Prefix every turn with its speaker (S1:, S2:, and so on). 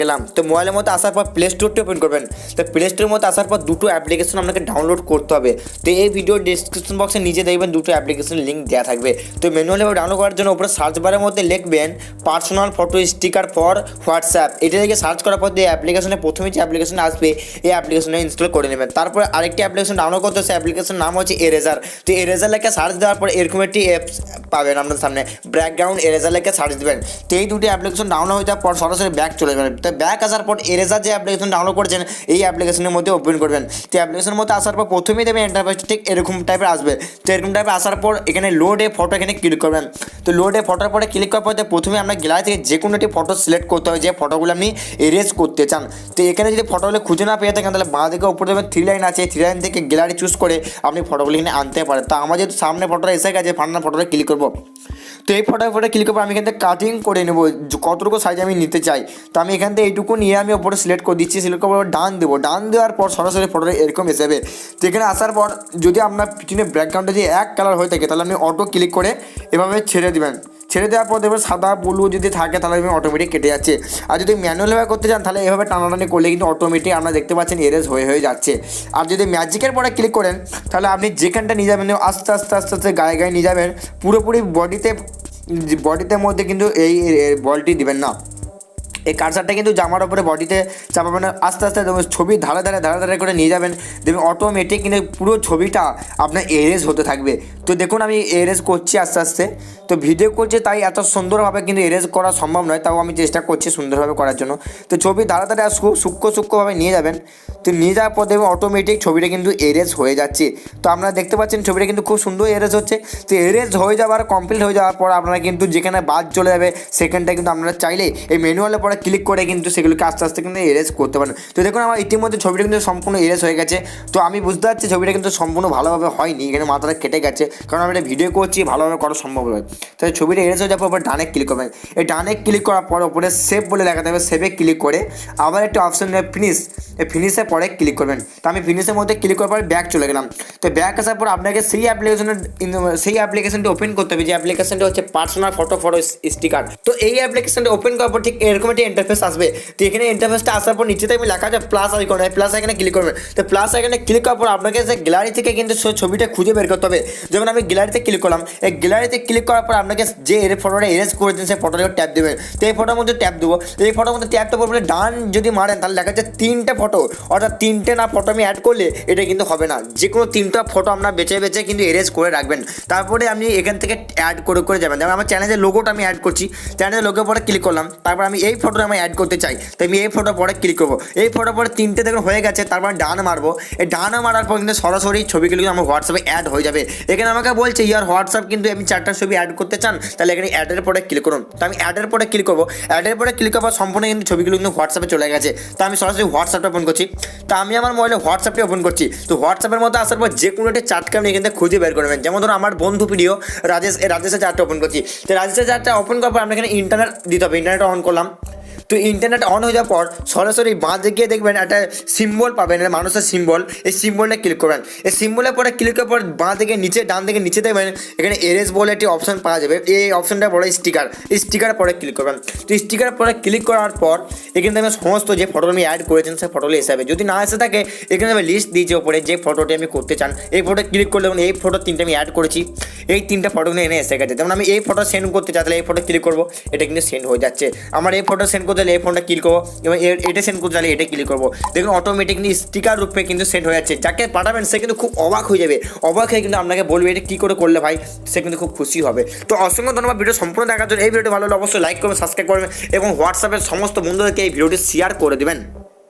S1: গেলাম। তো মোবাইলের মধ্যে আসার পর প্লে স্টোরটি ওপেন করবেন। তো প্লে স্টোরের মধ্যে আসার পর দুটো অ্যাপ্লিকেশন আপনাকে ডাউনলোড করতে হবে। তো এই ভিডিও ডিসক্রিপশন বক্সে নিচে দেখবেন দুটো অ্যাপ্লিকেশনের লিঙ্ক দেওয়া থাকবে। তো ম্যানুয়ালি ডাউনলোড করার জন্য উপরে সার্চ বারের মধ্যে লিখবেন personal photo sticker for WhatsApp. এটা থেকে সার্চ করার পর এই অ্যাপ্লিকেশনে প্রথমে যে অ্যাপ্লিকেশন আসবে এই অ্যাপ্লিকেশনে ইনস্টল করে নেবেন। তারপরে আরেকটি অ্যাপ্লিকেশন ডাউনলোড করতে হচ্ছে, অ্যাপ্লিকেশন নাম হচ্ছে এরেজার। তো এরেজার লেখা সার্চ দেওয়ার পর এরকম একটি অ্যাপস পাবেন আপনার সামনে, ব্যাকগ্রাউন্ড এরেজার লেখা সার্চ দেবেন। তো এই দুটি অ্যাপ্লিকেশন ডাউনলোড হয়ে যাওয়ার পর সরাসরি ব্যাক চলে যাবেন। তো ব্যাক আসার পর এরেজার যে অ্যাপ্লিকেশন ডাউনলোড করেছেন এই অ্যাপ্লিকেশনের মধ্যে ওপেন করবেন। তো অ্যাপ্লিকেশনের মধ্যে আসার পর প্রথমেই দেবেন ইন্টারফেসটা ঠিক এরকম টাইপের আসবে। তো এরকম টাইপের আসার পর এখানে লোড এ ফটো এখানে ক্লিক করবেন। তো লোড এ ফটোর পরে ক্লিক করার পর প্রথমে আপনার গ্যালারি থেকে যে কোনো একটি ফটো সিলেক্ট করতে হবে যে ফটোগুলো আপনি এরেজ করতে চান। তো এখানে যদি ফটোগুলো খুঁজে না পেয়ে থাকেন তাহলে বাঁ দিকে উপরে দেবেন 3 লাইন আছে, 3 লাইন থেকে গ্যালারি চুজ করে আপনি ফটোগুলো এখানে আনতে পারেন। তো আমার যেহেতু সামনে ফটোটা এসে গেছে, ফান্ডার ফটোটা ক্লিক করবো। তো এই ফটো ক্লিক করবো, আমি এখান থেকে কাটিং করে নেবো কতটুকু সাইজ আমি নিতে চাই। তো আমি এখান থেকে এইটুকু নিয়ে আমি ওপরে সিলেক্ট করে দিচ্ছি, সিলেক্ট করার পর ডান দেবো। ডান দেওয়ার পর সরাসরি ফটোটা এরকম এসেবে। তো এখানে আসার পর যদি আপনার পিছনে ব্যাকগ্রাউন্ডে যদি এক কালার হয়ে থাকে তাহলে আপনি অটো ক্লিক করে এভাবে ছেড়ে দেবেন। ছেড়ে দেওয়ার পর দেখবেন সাদা ব্লু যদি থাকে তাহলে আমি অটোমেটিক কেটে যাচ্ছে। আর যদি ম্যানুয়ালভাবে করতে চান তাহলে এভাবে টানাটানি করলে কিন্তু অটোমেটিক আপনারা দেখতে পাচ্ছেন এরেজ হয়ে যাচ্ছে। আর যদি ম্যাজিকের পরে ক্লিক করেন তাহলে আপনি যেখানটা নিয়ে যাবেন আস্তে আস্তে আস্তে আস্তে গায়ে গায়ে নিয়ে যাবেন, পুরোপুরি বডিতে মধ্যে কিন্তু এই বলটি দিবেন না। এই কার্সারটা কিন্তু জামার ওপরে বডিতে চাপাবেন, আস্তে আস্তে ছবি ধারে ধারে করে নিয়ে যাবেন, দেখবেন অটোমেটিক কিন্তু পুরো ছবিটা আপনার এরেজ হতে থাকবে। তো দেখুন আমি এরেজ করছি আস্তে আস্তে। তো ভিডিও করছি তাই এত সুন্দরভাবে কিন্তু এরেজ করা সম্ভব নয়, তাও আমি চেষ্টা করছি সুন্দরভাবে করার জন্য। তো ছবি ধারে খুব সূক্ষ্মভাবে নিয়ে যাবেন। তো নিয়ে যাওয়ার পর দেখবেন অটোমেটিক ছবিটা কিন্তু এরেজ হয়ে যাচ্ছে। তো আপনারা দেখতে পাচ্ছেন ছবিটা কিন্তু খুব সুন্দর এরেজ হচ্ছে। তো এরেজ হয়ে যাওয়ার কমপ্লিট হয়ে যাওয়ার পর আপনারা কিন্তু যেখানে বাদ চলে যাবে সেখানটা কিন্তু আপনারা চাইলে এই ম্যানুয়ালে পরে ক্লিক করে কিন্তু সেগুলোকে আস্তে আস্তে কিন্তু এরেজ করতে পারেন। তো দেখুন আমার ইতিমধ্যে ছবিটা কিন্তু সম্পূর্ণ এরেজ হয়ে গেছে। তো আমি বুঝতে পারছি ছবিটা কিন্তু সম্পূর্ণ ভালোভাবে হয়নি, এখানে মাথাটা কেটে গেছে, কারণ আমি এটা ভিডিও করছি ভালোভাবে করা সম্ভব নয়। তো ছবিটা এরেজ হয়ে যাওয়ার পর ডানে ক্লিক করবেন। এই ডানে ক্লিক করার পর ওপরে সেভ বলে লেখা থাকবে, সেভে ক্লিক করে আবার একটা অপশন নেবে ফিনিশ, এই ফিনিশের পরে ক্লিক করবেন। তো আমি ফিনিশের মধ্যে ক্লিক করার পর ব্যাক চলে গেলাম। তো ব্যাক আসার পর আপনাকে সেই অ্যাপ্লিকেশনটি ওপেন করতে হবে যে অ্যাপ্লিকেশনটি হচ্ছে পার্সোনাল ফটো স্টিকার। তো এই অ্যাপ্লিকেশনটি ওপেন করার পর ঠিক এরকম একটি ইন্টারফেস আসবে। তো এখানে ইন্টারফেসটা আসার পর নিচে আমি লেখা আছে প্লাস আইকন, প্লাস আইকনে ক্লিক করবেন। তো প্লাস আইকনে ক্লিক করার পর আপনাকে যে গ্যালারি থেকে কিন্তু ছবিটা খুঁজে বের করতে হবে। যেমন আমি গ্যালারিতে ক্লিক করলাম, এই গ্যালারিতে ক্লিক করার পর আপনাকে যে ফটোটা এরেজ করেছেন সেই ফটোটা ট্যাপ দেবেন। তো এই ফটোর মধ্যে ট্যাপ দেবো। এই ফটোর মধ্যে ট্যাপ দেওয়ার পরে ডান যদি মারেন তাহলে লেখা যাচ্ছে 3টে ফটো, অর্থাৎ 3টে না ফটো আমি অ্যাড করলে এটা কিন্তু হবে না, যে কোনো 3টা ফটো আপনার বেছে কিন্তু এরেজ করে রাখবেন। তারপরে আপনি এখান থেকে অ্যাড করে যাবেন। যেমন আমার চ্যানেলের লোগোটা আমি অ্যাড করছি, চ্যানেলের লোগোর পরে ক্লিক করলাম, তারপর আমি এই ফটোটা আমি অ্যাড করতে চাই, তো আমি এই ফটো পরে ক্লিক করবো। এই ফটো পরে 3টে দেখুন হয়ে গেছে, তারপর ডান মারবো। এই ডান মারার পর কিন্তু সরাসরি ছবিগুলো কিন্তু আমার হোয়াটসঅ্যাপে অ্যাড হয়ে যাবে। এখানে আমাকে বলছে ইয়ার হোয়াটসঅ্যাপ কিন্তু আমি 4টা ছবি অ্যাড করতে চান, তাহলে এখানে অ্যাডের পরে ক্লিক করুন। তো আমি অ্যাডের পরে ক্লিক করবো। অ্যাডের পরে ক্লিক করার সম্পূর্ণ কিন্তু ছবিগুলো কিন্তু হোয়াটসঅ্যাপে চলে গেছে। তো আমি সরাসরি হোয়াটসঅ্যাপটা ওপেন করছি। তো আমি আমার মোবাইলে হোয়াটসঅ্যাপটি ওপেন করছি। তো হোয়াটসঅ্যাপের মধ্যে আসার পর যে কোনো একটা চার্টকে আপনি এখান থেকে খুঁজে বের করবেন। যেমন ধরুন আমার বন্ধু ভিডিও রাজেশের চার্টটা ওপেন করছি। তো রাজেশের চার্টটা ওপেন করার পর আপনি এখানে ইন্টারনেট দিতে হবে। ইন্টারনেট অন করলাম। তো ইন্টারনেট অন হয়ে যাওয়ার পর সরাসরি বাঁ দিকে দেখবেন একটা সিম্বল পাবেন, মানুষের সিম্বল। এই সিম্বলটা ক্লিক করবেন। এই সিম্বলের পরে ক্লিক করার পর বাঁ দিকে নিচে ডান দিকে নিচে দেখবেন এখানে এরেজ বলে একটি অপশন পাওয়া যাবে। এই অপশনটা পরে স্টিকার, এই স্টিকার পরে ক্লিক করবেন। তো স্টিকার পরে ক্লিক করার পর এখানে দেখবেন সমস্ত যে ফটো আমি অ্যাড করেছেন সেই ফটোগুলো এসে যাবে। যদি না এসে থাকে এখানে আমি লিস্ট দিয়েছি ওপরে যে ফটোটি আমি করতে চান। এই ফটো ক্লিক করলে এই ফটো 3টে আমি অ্যাড করেছি, এই 3টা ফটোগুলো এনে এসে গেছে। যেমন আমি এই ফটো সেন্ড করতে চাই তাহলে এই ফটো ক্লিক করবো, এটা কিন্তু সেন্ড হয়ে যাচ্ছে। আমার এই ফটো সেন্ড করতে হলে এই ফোনটা ক্লিক করবো এবং এটা সেন্ড করতে চাইলে এটা ক্লিক করবো। দেখুন অটোমেটিকলি স্টিকার রূপে কিন্তু সেন্ড হয়ে যাচ্ছে। যাকে পাঠাবেন সে কিন্তু খুব অবাক হয়ে যাবে, অবাক হয়ে কিন্তু আপনাকে বলবে এটা কী করে করলে ভাই, সে কিন্তু খুব খুশি হবে। তো অসংখ্য ধন্যবাদ ভিডিও সম্পূর্ণ দেখার জন্য। এই ভিডিওটি ভালো হলে অবশ্যই লাইক করবেন, সাবস্ক্রাইব করবেন এবং হোয়াটসঅ্যাপের সমস্ত বন্ধুদেরকে এই ভিডিওটি শেয়ার করে দেবেন।